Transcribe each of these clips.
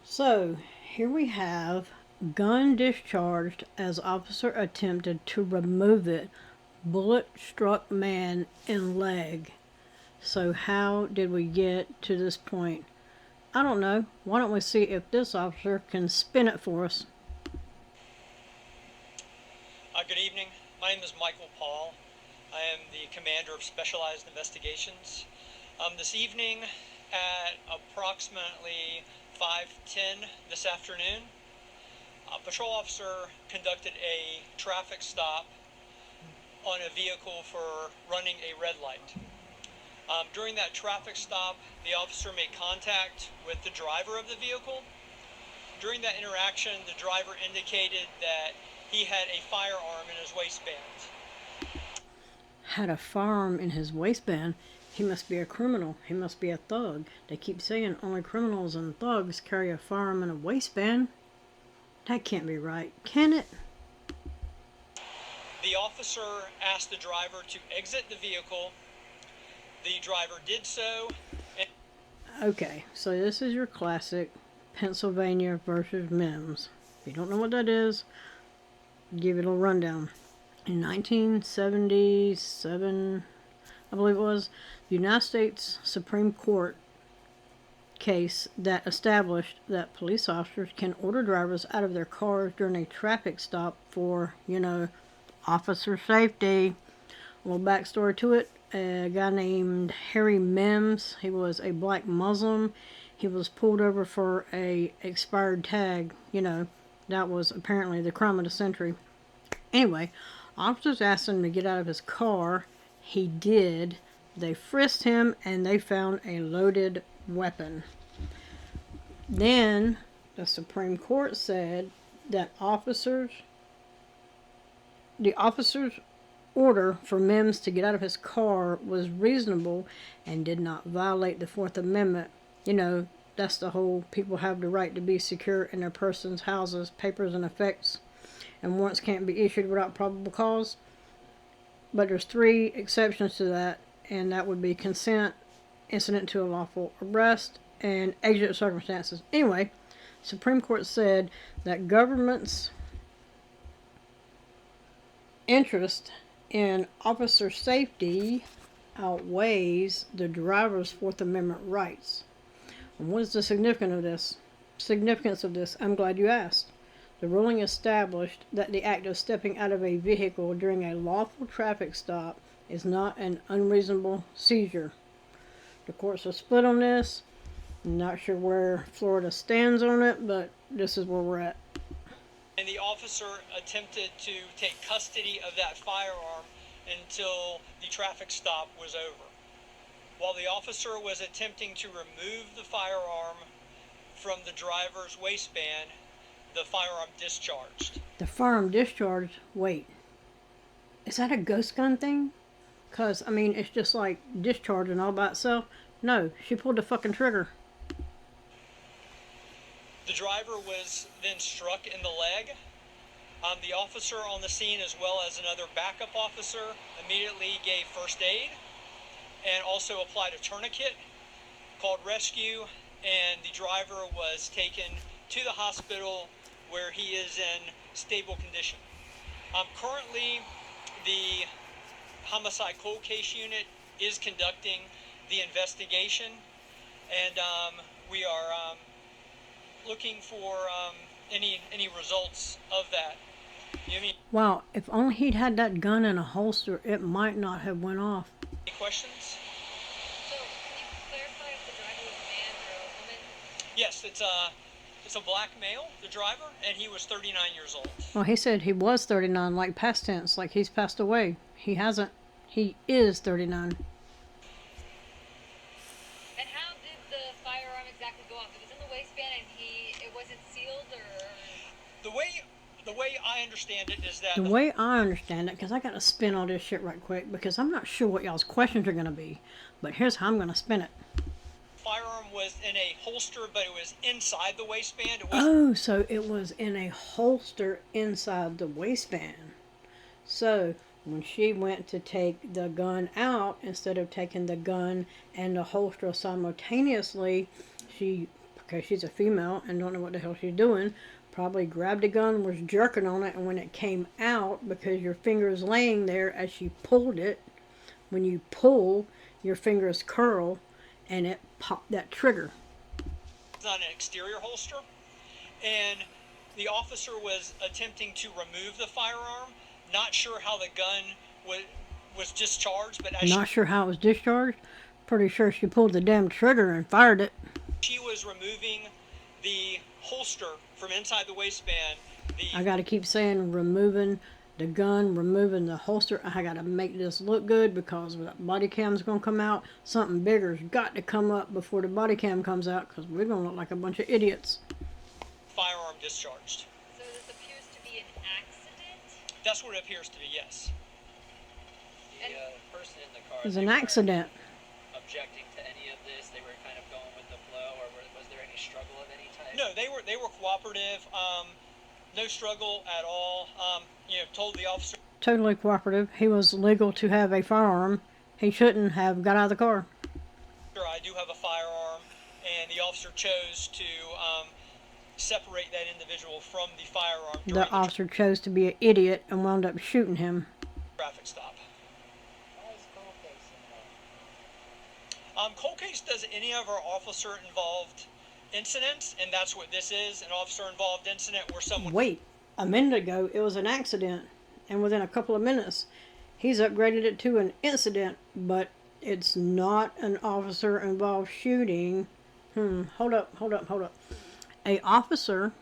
So, here we have gun discharged as officer attempted to remove it. Bullet struck man in leg. So, how did we get to this point? I don't know. Why don't we see if this officer can spin it for us? Good evening. My name is Michael Paul. I am the commander of Specialized Investigations. This evening at approximately 5:10 this afternoon, a patrol officer conducted a traffic stop on a vehicle for running a red light. During that traffic stop, the officer made contact with the driver of the vehicle. During that interaction, the driver indicated that he had a firearm in his waistband. Had a firearm in his waistband? He must be a criminal. He must be a thug. They keep saying only criminals and thugs carry a firearm in a waistband. That can't be right, can it? The officer asked the driver to exit the vehicle. The driver did so. Okay, so this is your classic Pennsylvania versus Mims. If you don't know what that is, give it a rundown. In 1977, I believe it was, the United States Supreme Court case that established that police officers can order drivers out of their cars during a traffic stop for, officer safety. A little backstory to it. A guy named Harry Mims, he was a black Muslim. He was pulled over for a expired tag. That was apparently the crime of the century. Anyway, officers asked him to get out of his car. He did. They frisked him and they found a loaded weapon. Then the Supreme Court said that the officer's order for Mims to get out of his car was reasonable and did not violate the Fourth Amendment. That's the whole people have the right to be secure in their persons, houses, papers, and effects, and warrants can't be issued without probable cause. But there's 3 exceptions to that, and that would be consent, incident to a lawful arrest, and exigent circumstances. Anyway, Supreme Court said that government's interest in officer safety outweighs the driver's Fourth Amendment rights. And what is the significance of this? I'm glad you asked. The ruling established that the act of stepping out of a vehicle during a lawful traffic stop is not an unreasonable seizure. The courts are split on this. I'm not sure where Florida stands on it, but this is where we're at. And the officer attempted to take custody of that firearm until the traffic stop was over. While the officer was attempting to remove the firearm from the driver's waistband, the firearm discharged. The firearm discharged? Wait. Is that a ghost gun thing? Because, it's just like discharging all by itself. No, she pulled the fucking trigger. The driver was then struck in the leg. The officer on the scene, as well as another backup officer, immediately gave first aid and also applied a tourniquet, called rescue, and the driver was taken to the hospital where he is in stable condition. Currently, the Homicide Cold Case Unit is conducting the investigation, and we are looking for any results of that. Wow, if only he'd had that gun in a holster, it might not have went off. Any questions? So, can you clarify if the driver was a man or a woman? Yes, it's a black male, the driver, and he was 39 years old. Well, he said he was 39, like past tense, like he's passed away. He hasn't. He is 39. And how did the firearm exactly go off? It was in the waistband and it wasn't sealed, or? The way I understand it is that... The way I understand it, because I got to spin all this shit right quick, because I'm not sure what y'all's questions are going to be, but here's how I'm going to spin it. Firearm firearm was in a holster, but it was inside the waistband. Oh, so it was in a holster inside the waistband. So when she went to take the gun out, instead of taking the gun and the holster simultaneously, she, because she's a female and don't know what the hell she's doing, probably grabbed the gun, was jerking on it, and when it came out, because your finger's laying there as she pulled it, when you pull, your fingers curl, and it popped that trigger. It's on an exterior holster, and the officer was attempting to remove the firearm. Not sure how the gun was discharged, but not sure how it was discharged. Pretty sure she pulled the damn trigger and fired it. She was removing the holster from inside the waistband. I gotta keep saying removing the gun, removing the holster. I gotta make this look good because the body cam's gonna come out. Something bigger's got to come up before the body cam comes out, because we're gonna look like a bunch of idiots. Firearm discharged. So this appears to be an accident? That's what it appears to be, yes. The person in the car. It was an accident. Objecting to any of this, they were kind of going with the flow, or was there any struggle of any type? No, they were cooperative. No struggle at all. Told the officer. Totally cooperative. He was legal to have a firearm. He shouldn't have got out of the car. I do have a firearm, and the officer chose to separate that individual from the firearm. The officer chose to be an idiot and wound up shooting him. Traffic stop. Why is cold case involved? Cold case does any of our officer-involved incidents, and that's what this is, an officer-involved incident where someone... Wait, a minute ago it was an accident, and within a couple of minutes he's upgraded it to an incident, but it's not an officer-involved shooting. Hold up. A officer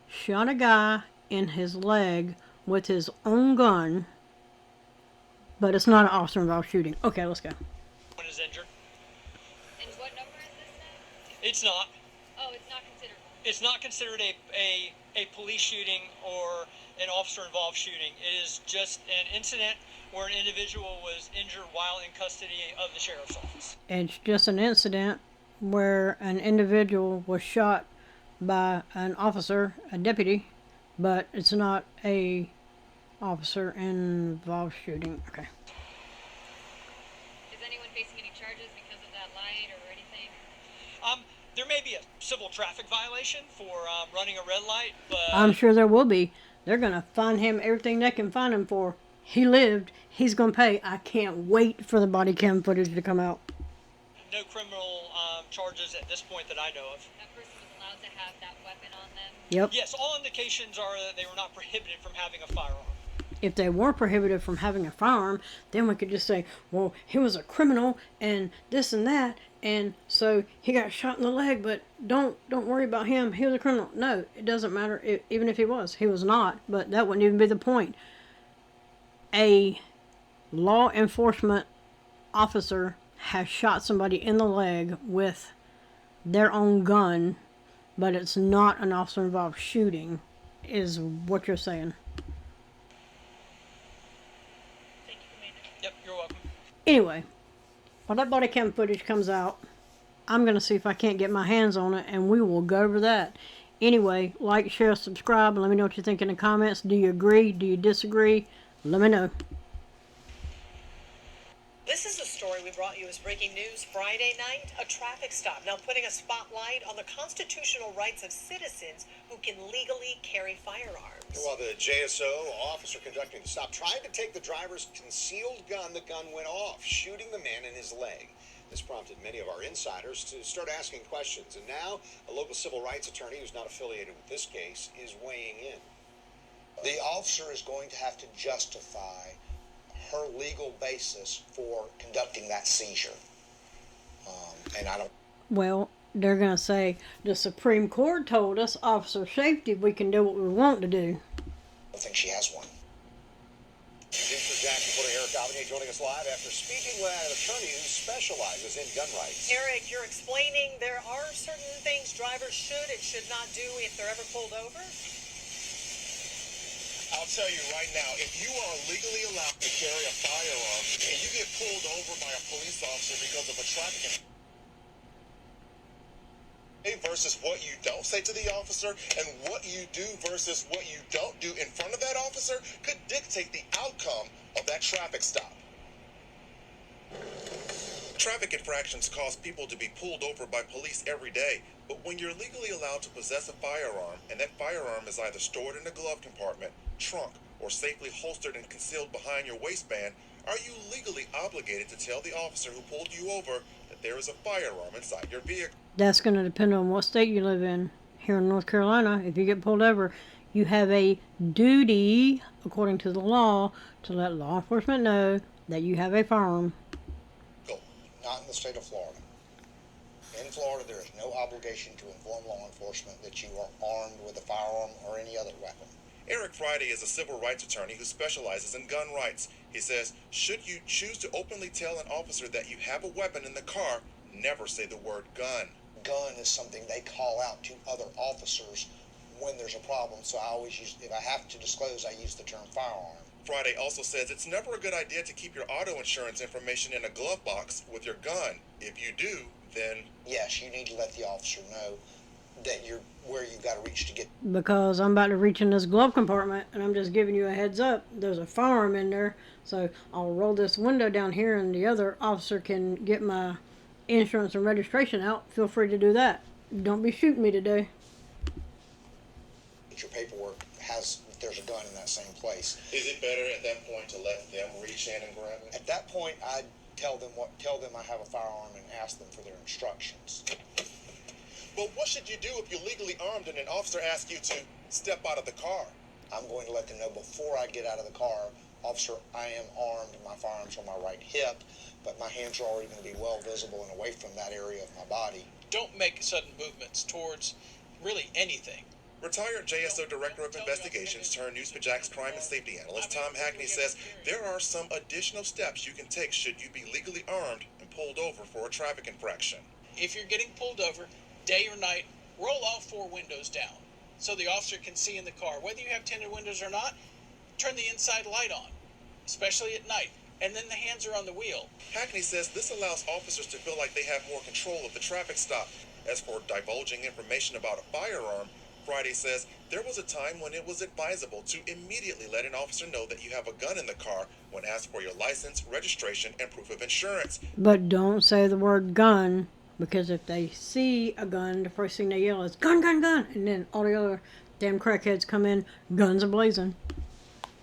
shot a guy in his leg with his own gun, but it's not an officer-involved shooting. Okay, let's go. One is injured. And what number is this now? It's not. Oh, it's not considered. It's not considered a police shooting or an officer-involved shooting. It is just an incident where an individual was injured while in custody of the sheriff's office. It's just an incident where an individual was shot by an officer, a deputy, but it's not a officer-involved shooting. Okay. Is anyone facing any charges because of that light or anything? There may be a civil traffic violation for running a red light, but... I'm sure there will be. They're going to fine him everything they can fine him for. He lived. He's going to pay. I can't wait for the body cam footage to come out. No criminal charges at this point that I know of. That person was allowed to have that weapon on them? Yep. Yes, all indications are that they were not prohibited from having a firearm. If they were prohibited from having a firearm, then we could just say, well, he was a criminal and this and that, and so he got shot in the leg, but don't worry about him. He was a criminal. No, it doesn't matter. Even if he was not, but that wouldn't even be the point. A law enforcement officer has shot somebody in the leg with their own gun, but it's not an officer-involved shooting, is what you're saying. Thank you, Commander. Yep, you're welcome. Anyway, while that body cam footage comes out, I'm going to see if I can't get my hands on it, and we will go over that. Anyway, like, share, subscribe, and let me know what you think in the comments. Do you agree? Do you disagree? Let me know. This is a story we brought you as breaking news Friday night. A traffic stop now putting a spotlight on the constitutional rights of citizens who can legally carry firearms. While the JSO officer conducting the stop tried to take the driver's concealed gun, the gun went off, shooting the man in his leg. This prompted many of our insiders to start asking questions, and now a local civil rights attorney who's not affiliated with this case is weighing in. The officer is going to have to justify her legal basis for conducting that seizure. And I don't... Well, they're going to say, the Supreme Court told us, officer safety, we can do what we want to do. I think she has one. District Jackson reporter Eric Albany joining us live after speaking with an attorney who specializes in gun rights. Eric, you're explaining there are certain things drivers should and should not do if they're ever pulled over? I'll tell you right now, if you are legally allowed to carry a firearm and you get pulled over by a police officer because of a traffic Versus what you don't say to the officer, and what you do versus what you don't do in front of that officer could dictate the outcome of that traffic stop. Traffic infractions cause people to be pulled over by police every day, but when you're legally allowed to possess a firearm, and that firearm is either stored in a glove compartment, trunk, or safely holstered and concealed behind your waistband, are you legally obligated to tell the officer who pulled you over that there is a firearm inside your vehicle? That's going to depend on what state you live in. Here in North Carolina, if you get pulled over, you have a duty, according to the law, to let law enforcement know that you have a firearm. Not in the state of Florida. In Florida, there is no obligation to inform law enforcement that you are armed with a firearm or any other weapon. Eric Friday is a civil rights attorney who specializes in gun rights. He says, should you choose to openly tell an officer that you have a weapon in the car, never say the word gun. Gun is something they call out to other officers when there's a problem, so I always use, if I have to disclose, I use the term firearm. Friday also says it's never a good idea to keep your auto insurance information in a glove box with your gun. If you do, then yes, you need to let the officer know that you're where you've got to reach to get. Because I'm about to reach in this glove compartment, and I'm just giving you a heads up. There's a firearm in there, so I'll roll this window down here, and the other officer can get my insurance and registration out. Feel free to do that. Don't be shooting me today. Your paperwork has, there's a gun in that same place. Is it better at that point to let them reach in and grab it? At that point, I'd tell them I have a firearm and ask them for their instructions. But what should you do if you're legally armed and an officer asks you to step out of the car? I'm going to let them know before I get out of the car, officer, I am armed, my firearm's on my right hip, but my hands are already going to be well visible and away from that area of my body. Don't make sudden movements towards really anything. Retired JSO Director of Investigations turned News4Jack's crime and safety analyst Tom Hackney says there are some additional steps you can take should you be legally armed and pulled over for a traffic infraction. If you're getting pulled over, day or night, roll all four windows down so the officer can see in the car. Whether you have tinted windows or not, turn the inside light on, especially at night, and then the hands are on the wheel. Hackney says this allows officers to feel like they have more control of the traffic stop. As for divulging information about a firearm, Friday says there was a time when it was advisable to immediately let an officer know that you have a gun in the car when asked for your license, registration, and proof of insurance. But don't say the word gun, because if they see a gun, the first thing they yell is, gun, gun, gun, and then all the other damn crackheads come in, guns a-blazing.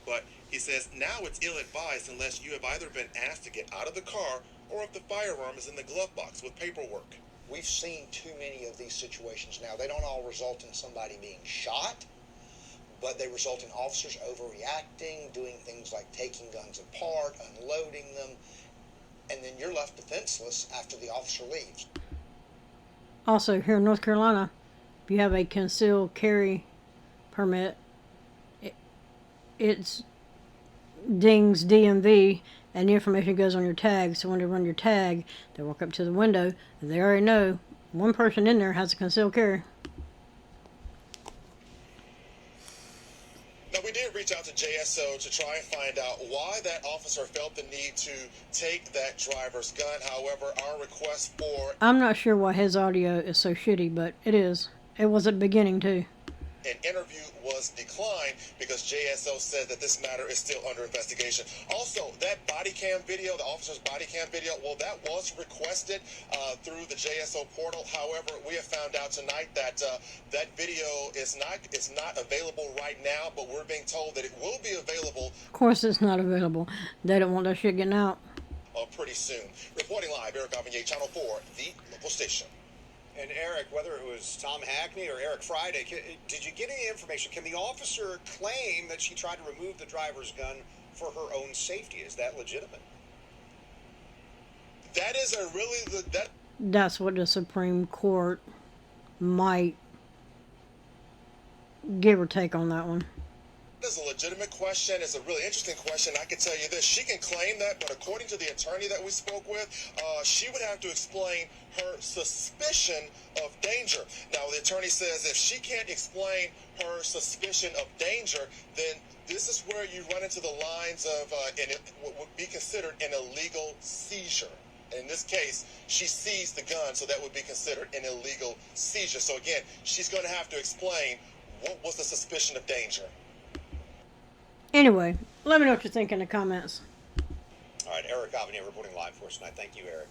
But he says now it's ill-advised unless you have either been asked to get out of the car or if the firearm is in the glove box with paperwork. We've seen too many of these situations now. They don't all result in somebody being shot, but they result in officers overreacting, doing things like taking guns apart, unloading them, and then you're left defenseless after the officer leaves. Also, here in North Carolina, if you have a concealed carry permit, it's dings DMV, and the information goes on your tag. So when they run your tag, they walk up to the window, and they already know one person in there has a concealed carry. Now, we did reach out to JSO to try and find out why that officer felt the need to take that driver's gun. However, our request for I'm not sure why his audio is so shitty, but it is. It was at the beginning, too. an interview was declined because JSO said that this matter is still under investigation. Also, that body cam video, the officer's body cam video, well, that was requested through the JSO portal. However, we have found out tonight that that video is not available right now, but we're being told that it will be available. Of course it's not available. They don't want that shit getting out. Pretty soon. Reporting live, Eric Avignon, Channel 4, the local station. And Eric, whether it was Tom Hackney or Eric Friday, did you get any information? Can the officer claim that she tried to remove the driver's gun for her own safety? Is that legitimate? That is a really good... That's what the Supreme Court might give or take on that one. That is a legitimate question. It's a really interesting question. I can tell you this. She can claim that, but according to the attorney that we spoke with, she would have to explain her suspicion of danger. Now, the attorney says if she can't explain her suspicion of danger, then this is where you run into the lines of what would be considered an illegal seizure. In this case, she seized the gun, so that would be considered an illegal seizure. So again, she's going to have to explain what was the suspicion of danger. Anyway, let me know what you think in the comments. All right, Eric Avanier reporting live for us tonight. Thank you, Eric.